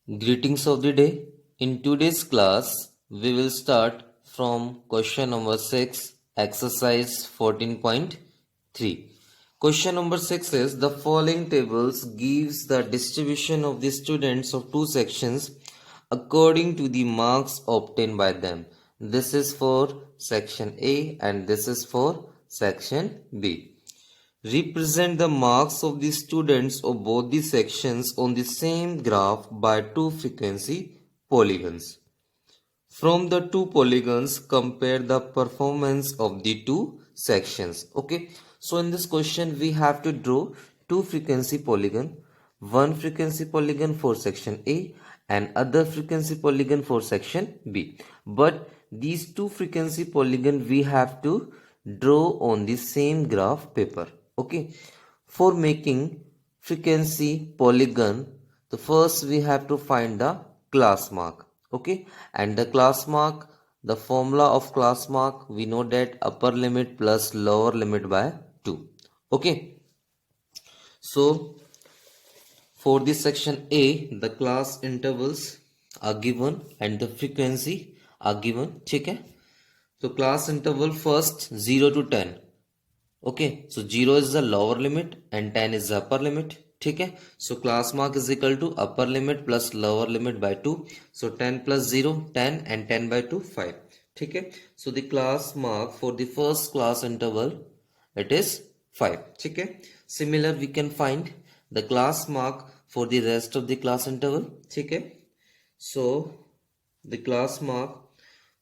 Greetings of the day. In today's class, we will start from question number 6, exercise 14.3. Question number 6 is the following tables gives the distribution of the students of two sections according to the marks obtained by them. This is for section A and this is for section B. Represent the marks of the students of both the sections on the same graph by two frequency polygons. From the two polygons, compare the performance of the two sections. Okay, so in this question, we have to draw two frequency polygon, one frequency polygon for section A and other frequency polygon for section B. But these two frequency polygon we have to draw on the same graph paper. Okay, for making frequency polygon, the first we have to find the class mark. Okay, and the class mark, the formula of class mark, we know that upper limit plus lower limit by 2. Okay, so for this section A, the class intervals are given and the frequency are given. Okay, so class interval first 0 to 10. Okay, so 0 is the lower limit and 10 is the upper limit. Okay, so class mark is equal to upper limit plus lower limit by 2. So 10 plus 0, 10 and 10 by 2, 5. Okay, so the class mark for the first class interval, it is 5. Okay, similar we can find the class mark for the rest of the class interval. Okay, so the class mark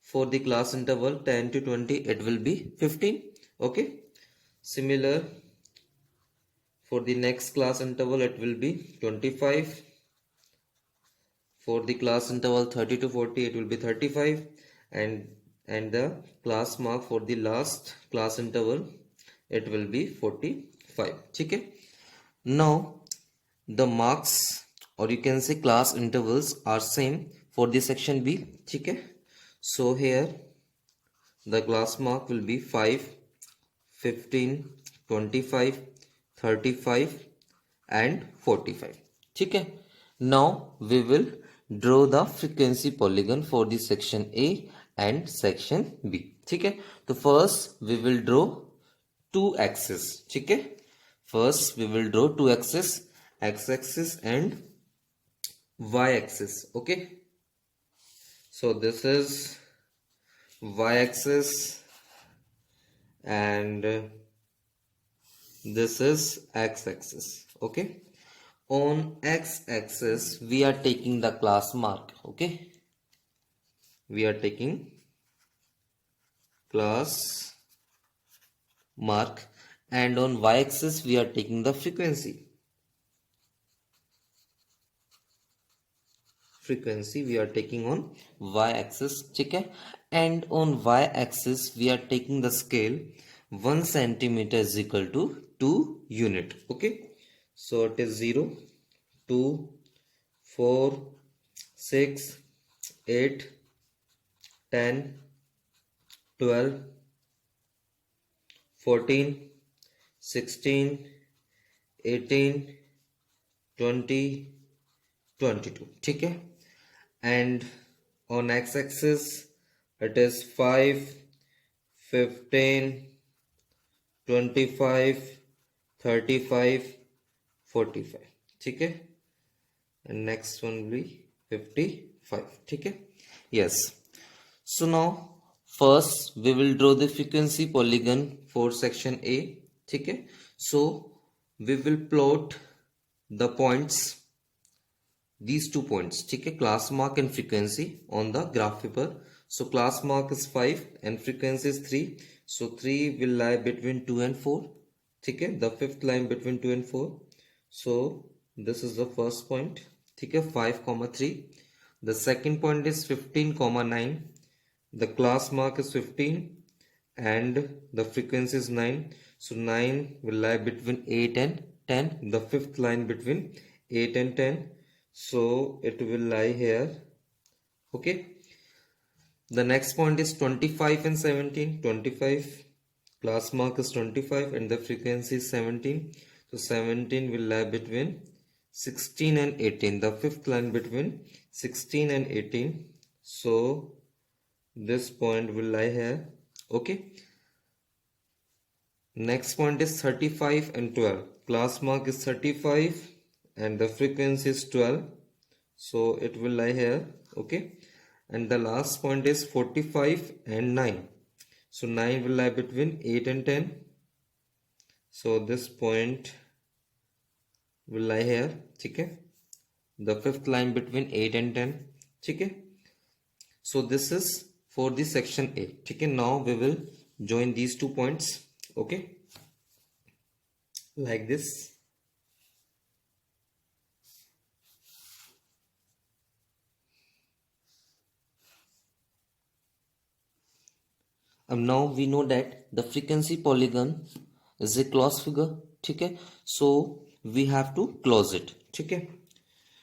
for the class interval 10 to 20, it will be 15. Okay, similar for the next class interval, it will be 25. For the class interval 30 to 40, it will be 35. And the class mark for the last class interval, it will be 45. Okay. Now the marks, or you can say class intervals, are same for the section B. Okay. So here the class mark will be 5, 15, 25, 35 and 45. Okay. Now we will draw the frequency polygon for the section A and section B. Okay. So first we will draw two axes. Okay. First we will draw two axes, x-axis and y-axis. Okay. So this is y-axis and this is x-axis. Okay, on x-axis we are taking the class mark. Okay, we are taking class mark, and on y-axis we are taking the frequency we are taking on y-axis. Okay, and on y-axis we are taking the scale 1 centimeter is equal to 2 unit. Okay, so it is 0, 2, 4, 6, 8, 10, 12, 14, 16, 18, 20, 22. Okay, and on x-axis it is 5, 15, 25, 35, 45. Okay, and next one will be 55. Okay, yes. So now first we will draw the frequency polygon for section A. Okay, so we will plot the points, these 2 points. Okay, class mark and frequency on the graph paper. So class mark is 5 and frequency is 3. So 3 will lie between 2 and 4. Okay, the fifth line between 2 and 4. So this is the first point. Okay, 5, 3. The second point is 15, 9. The class mark is 15 and the frequency is 9. So 9 will lie between 8 and 10. The fifth line between 8 and 10. So it will lie here. Okay. The next point is 25 and 17. 25, class mark is 25 and the frequency is 17. So 17 will lie between 16 and 18, the fifth line between 16 and 18. So this point will lie here. Okay. Next point is 35 and 12. Class mark is 35 and the frequency is 12. So it will lie here. Okay. And the last point is 45 and 9. So 9 will lie between 8 and 10. So this point will lie here. Okay. The fifth line between 8 and 10. Okay. So this is for the section A. Okay. Now we will join these 2 points. Okay. Like this. Now we know that the frequency polygon is a closed figure. Okay. So we have to close it. Okay.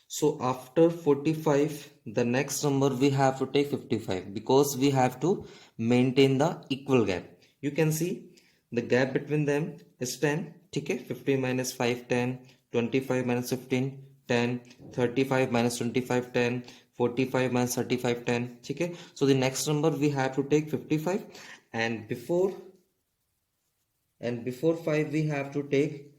So after 45, the next number we have to take 55 because we have to maintain the equal gap. You can see the gap between them is 10. Okay. 50 minus 5, 10. 25 minus 15, 10. 35 minus 25, 10. 45 minus 35, 10. Okay. So the next number we have to take 55, and before 5 we have to take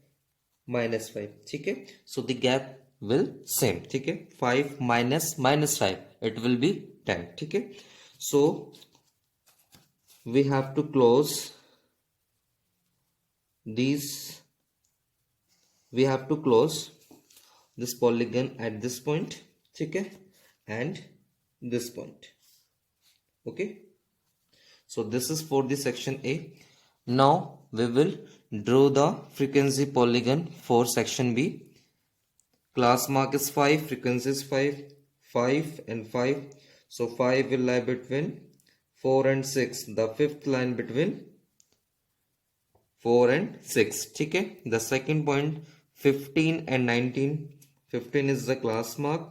minus 5. Okay. So the gap will same. Okay. 5 minus 5, it will be 10. Okay. So we have to close these. We have to close this polygon at this point. Okay. And this point. Okay. So this is for the section A. Now we will draw the frequency polygon for section B. Class mark is 5, frequency is 5, 5 and 5. So 5 will lie between 4 and 6. The fifth line between 4 and 6. Okay. The second point, 15 and 19. 15 is the class mark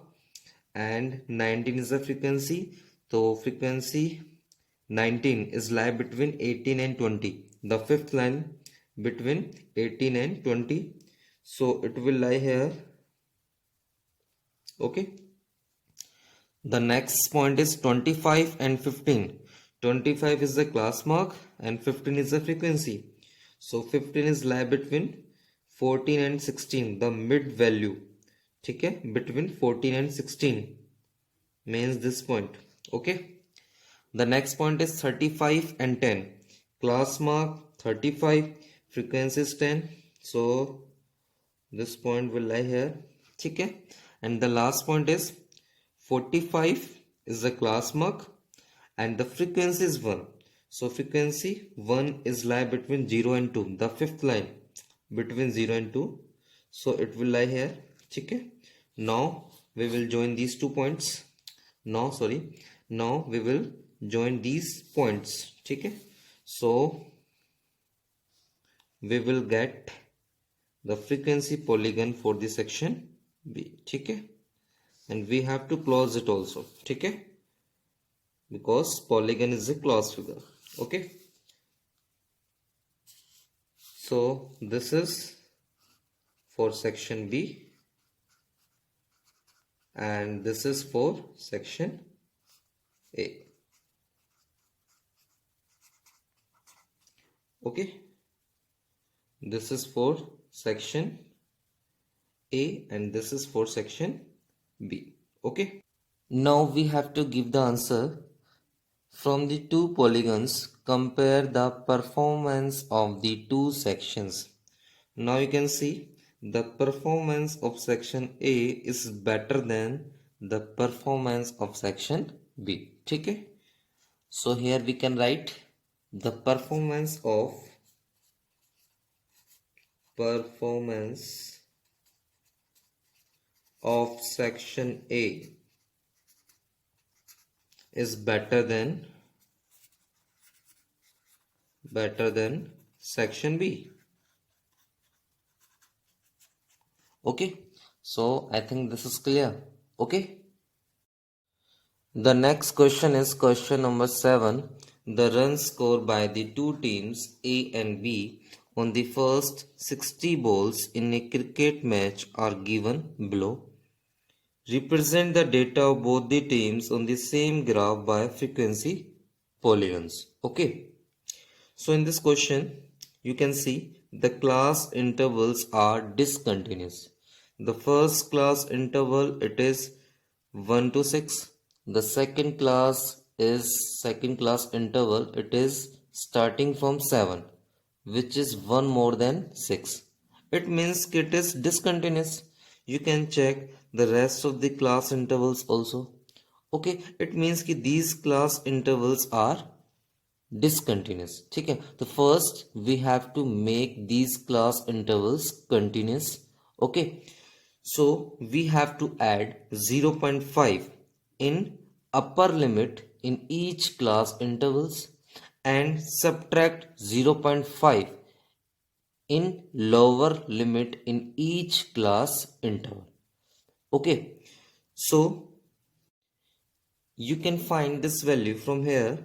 and 19 is the frequency. So frequency 19 is lie between 18 and 20. The fifth line between 18 and 20. So it will lie here. Okay. The next point is 25 and 15. 25 is the class mark and 15 is the frequency. So 15 is lie between 14 and 16. The mid value. Okay. Between 14 and 16 means this point. Okay. The next point is 35 and 10. Class mark 35, frequency is 10. So this point will lie here. Okay. And the last point is 45 is the class mark and the frequency is 1. So frequency 1 is lie between 0 and 2. The fifth line between 0 and 2. So it will lie here. Okay. Now we will join these 2 points. Now we will join these points. Okay. So we will get the frequency polygon for the section B. Okay. And we have to close it also. Okay. Because polygon is a closed figure. Okay. So this is for section B and this is for section A. Okay. This is for section A and this is for section B. Okay. Now we have to give the answer. From the 2 polygons, compare the performance of the 2 sections. Now you can see the performance of section A is better than the performance of section B. Okay. So here we can write the performance of section A is better than section B. Okay. So I think this is clear. Okay. The next question is question number 7. The runs scored by the 2 teams A and B on the first 60 balls in a cricket match are given below. Represent the data of both the teams on the same graph by frequency polygons. Okay. So in this question, you can see the class intervals are discontinuous. The first class interval, it is 1 to 6. The second class interval, it is starting from 7, which is 1 more than 6. It means it is discontinuous. You can check the rest of the class intervals also. Okay, it means कि these class intervals are discontinuous. ठीक है, तो first we have to make these class intervals continuous. Okay, so we have to add 0.5 in upper limit in each class intervals and subtract 0.5 in lower limit in each class interval. Okay, so you can find this value from here.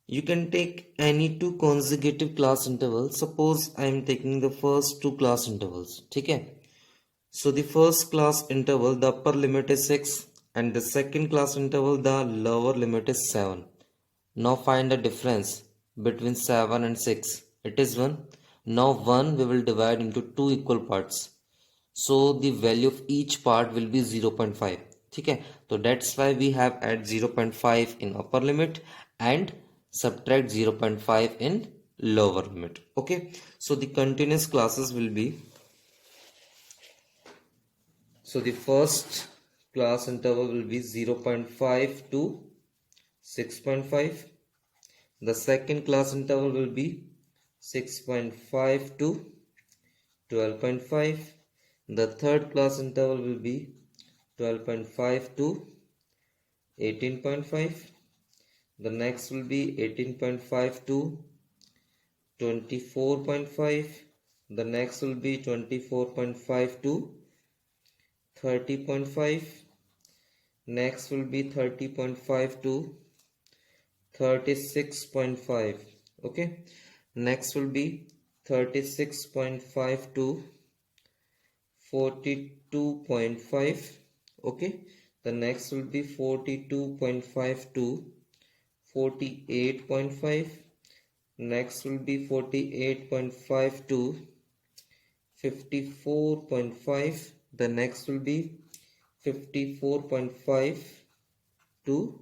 You can take any two consecutive class intervals. Suppose I am taking the first two class intervals. Okay. So the first class interval, the upper limit is 6, and the second class interval, the lower limit is 7. Now find the difference between 7 and 6. It is 1. Now 1 we will divide into two equal parts. So the value of each part will be 0.5. Okay. So that's why we have add 0.5 in upper limit and subtract 0.5 in lower limit. Okay, so the continuous classes will be, so the first class interval will be 0.5 to 6.5. The second class interval will be 6.5 to 12.5. The third class interval will be 12.5 to 18.5. The next will be 18.5 to 24.5. The next will be 24.5 to 30.5. Next will be 30.5 to 36.5. Okay. Next will be 36.5 to 42.5. Okay. The next will be 42.5 to 48.5. Next will be 48.5 to 54.5. The next will be 54.5 to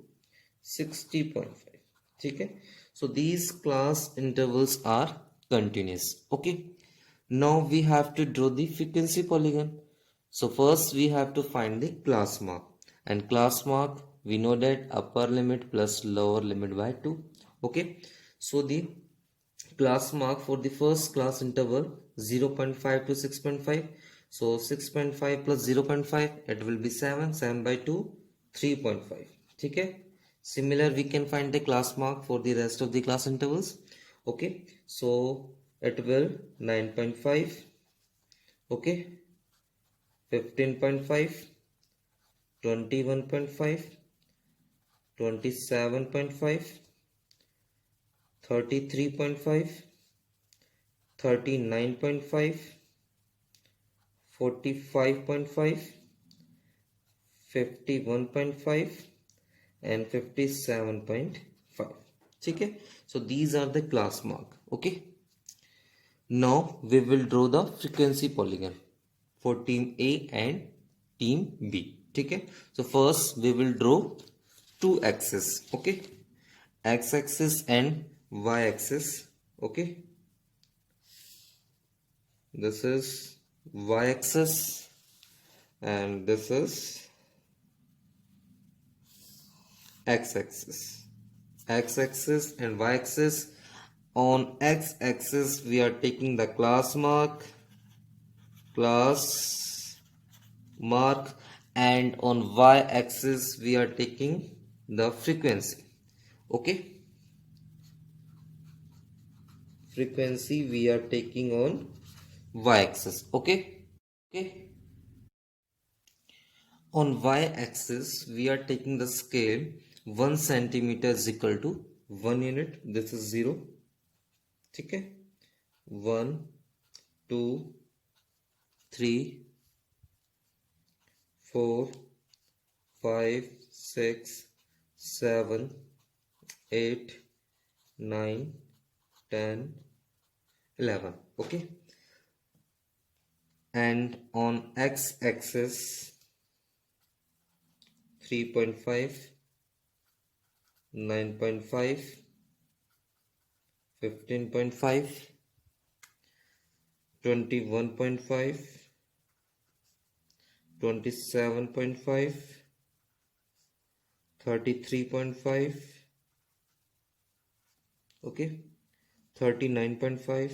60.5. Okay, so these class intervals are continuous. Okay, now we have to draw the frequency polygon. So first we have to find the class mark, and class mark we know that upper limit plus lower limit by 2. Okay, so the class mark for the first class interval 0.5 to 6.5. So 6.5 plus 0.5, it will be 7. 7 by 2, 3.5. Okay, similar we can find the class mark for the rest of the class intervals. Okay, so it will 9.5. okay, 15.5, 21.5, 27.5, 33.5, 39.5, 45.5, 51.5 and 57.5. Okay, so these are the class mark. Okay, now we will draw the frequency polygon for team A and team B. Okay, so first we will draw two axes. Okay, x axis and y axis. Okay, this is y axis and this is x axis. X axis and y axis. On x axis we are taking the class mark, and on y axis we are taking the frequency. Okay, frequency we are taking on y axis. Okay, on y axis we are taking the scale 1 centimeter is equal to 1 unit. This is 0. Okay, 1 2 3 4 5 6 7 8 9 10 11. Okay, and on x-axis 3.5 9.5 15.5 21.5 27.5 33.5. okay, 39.5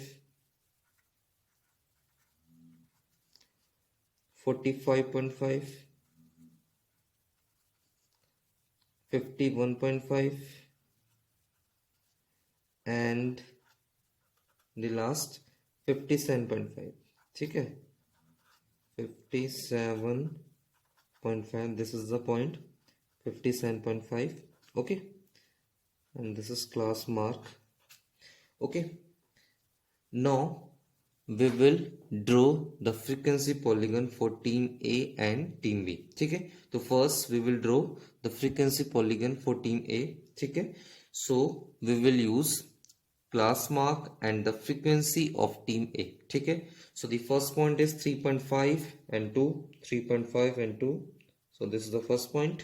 45.5 51.5 and the last 57.5. ठीक है, 57.5, this is the point, 57.5. okay, and this is class mark. okay, now we will draw the frequency polygon for team A and team B. ठीक है, तो first we will draw the frequency polygon for team A. ठीक है, so we will use class mark and the frequency of team A. ठीक है, so the first point is 3.5 and 2, 3.5 and 2, so this is the first point.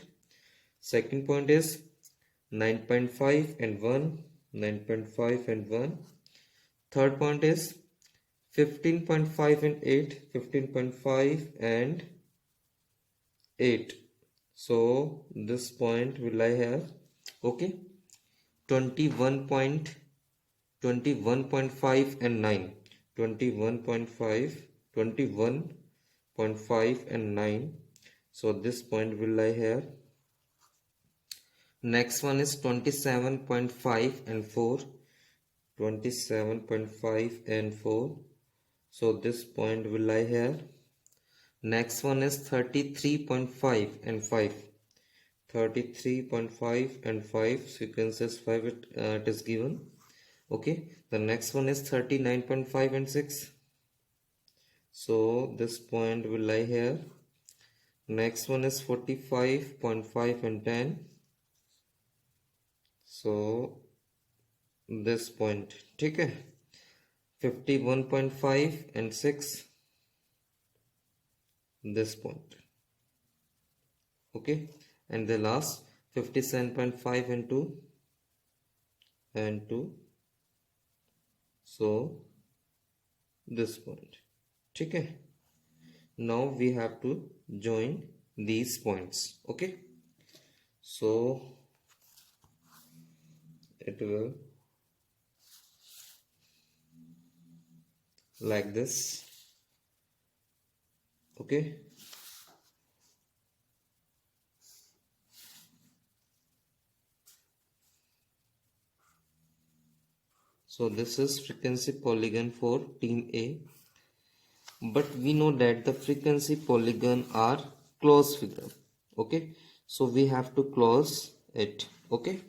Second point is 9.5 and 1, 9.5 and 1. Third point is 15.5 and 8, 15.5 and 8, so this point will I have. okay, 21.5 and 9, 21.5 21.5 and 9, so this point will I have. Next one is 27.5 and 4, 27.5 and 4, so this point will I have. Next one is 33.5 and 5, 33.5 and 5, sequences 5 it is given. okay, the next one is 39.5 and 6, so this point will lie here. Next one is 45.5 and 10, so this point. ठीक है, 51.5 and 6, this point. okay, and the last 57.5 and 2 and 2, so this point. ठीक है, now we have to join these points. okay, so it will like this. okay, so this is frequency polygon for team A, but we know that the frequency polygon are closed figure. okay, so we have to close it. okay,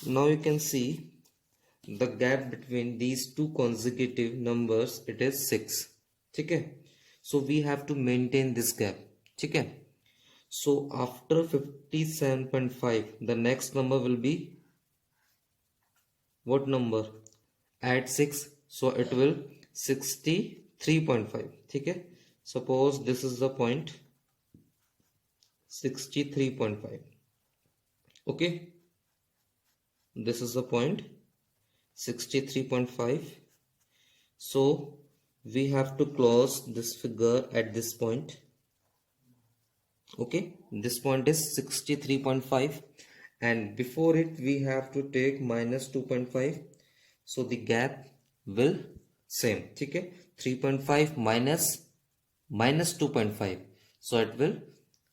now you can see the gap between these two consecutive numbers, it is 6. ठीक है, so we have to maintain this gap. ठीक है, so after 57.5 the next number will be what number? Add 6, so it will 63.5. ठीक है, suppose this is the point 63.5. okay, this is the point 63.5, so we have to close this figure at this point. okay, this point is 63.5 and before it we have to take minus 2.5, so the gap will same. ठीक है, 3.5 minus 2.5, so it will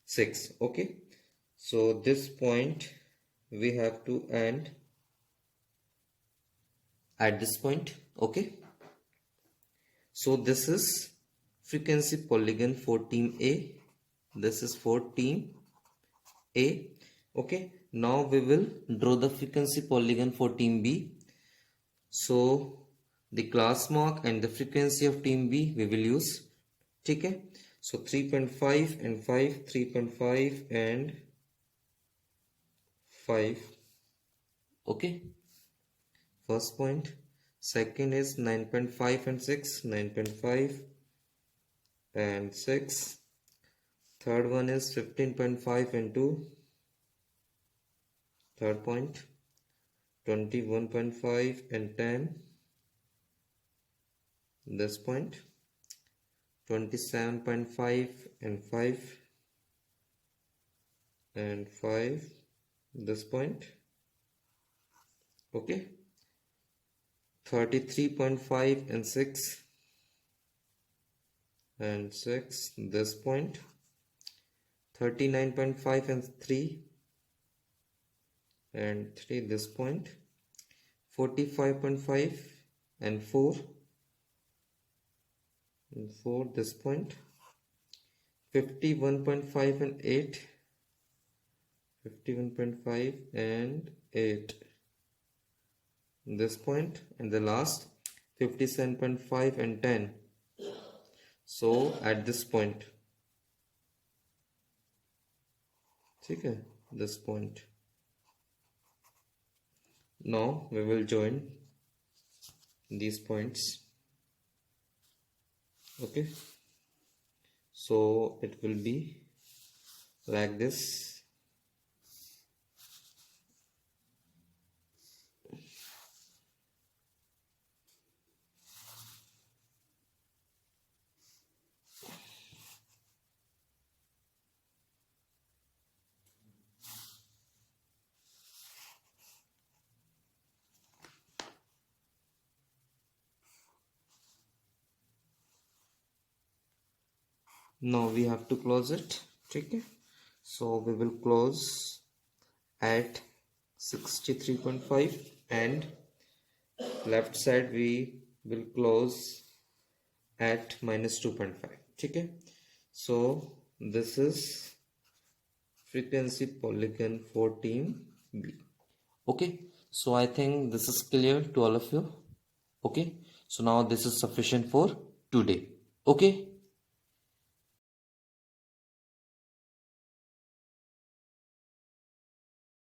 6. okay, so this point we have to end at this point. okay, so this is frequency polygon for team A, this is for team A. okay, now we will draw the frequency polygon for team B. So the class mark and the frequency of team B we will use. ठीक है, so 3.5 and 5, 3.5 and 5. Okay, first point. Second is 9.5 and 6, 9.5 and 6. Third one is 15.5 and 2. Third point, 21.5 and 10. This point, 27.5 and 5 and 5. This point. Okay, 33.5 and 6 and 6. This point, 39.5 and 3 and 3. This point, 45.5 and 4 and 4. This point, 51.5 and 8, 51.5 and 8. This point, and the last 57.5 and 10. So at this point, ठीक है, this point. Now we will join these points. Okay, so it will be like this. Now we have to close it. Okay, so we will close at 63.5 and left side we will close at -2.5. Okay, so this is frequency polygon for team B. Okay, so I think this is clear to all of you. Okay, so now this is sufficient for today. Okay.